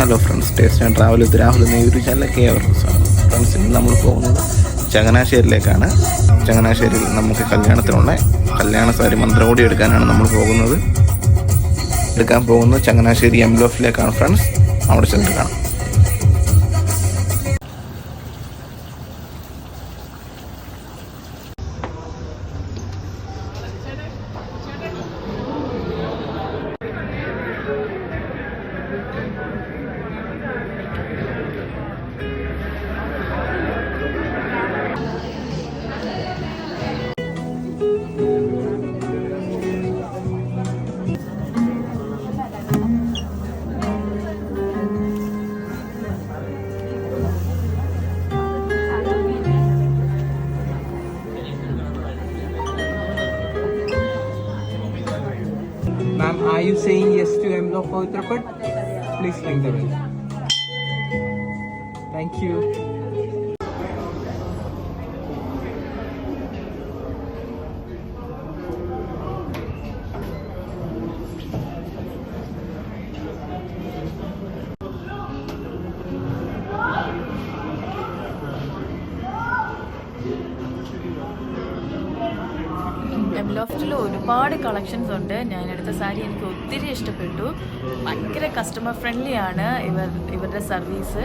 Hello friends, taste and travel with Rahul എന്ന YouTube ചാനലിലേക്ക് ഏവർക്കും സ്വാഗതം. ഫ്രണ്ട്സ്, ഇന്ന് നമ്മൾ പോകുന്നത് ചങ്ങനാശ്ശേരിയിലേക്കാണ്. ചങ്ങനാശ്ശേരിയിൽ നമുക്ക് കല്യാണ സാരി മന്ത്രകോടി എടുക്കാനാണ് നമ്മൾ എടുക്കാൻ പോകുന്നത് ചങ്ങനാശ്ശേരി എംലോഫിലേക്കാണ് ഫ്രണ്ട്സ്. അവിടെ ചെന്നിട്ട് കാണാം. Ma'am, are you saying yes to envelope for Uttarpad? Please ring the bell. Thank you. എംലോഫ്റ്റിൽ ഒരുപാട് കളക്ഷൻസ് ഉണ്ട്. ഞാനെടുത്ത സാരി എനിക്ക് ഒത്തിരി ഇഷ്ടപ്പെട്ടു. ഭയങ്കര കസ്റ്റമർ ഫ്രണ്ട്ലി ആണ് ഇവരുടെ സർവീസ്.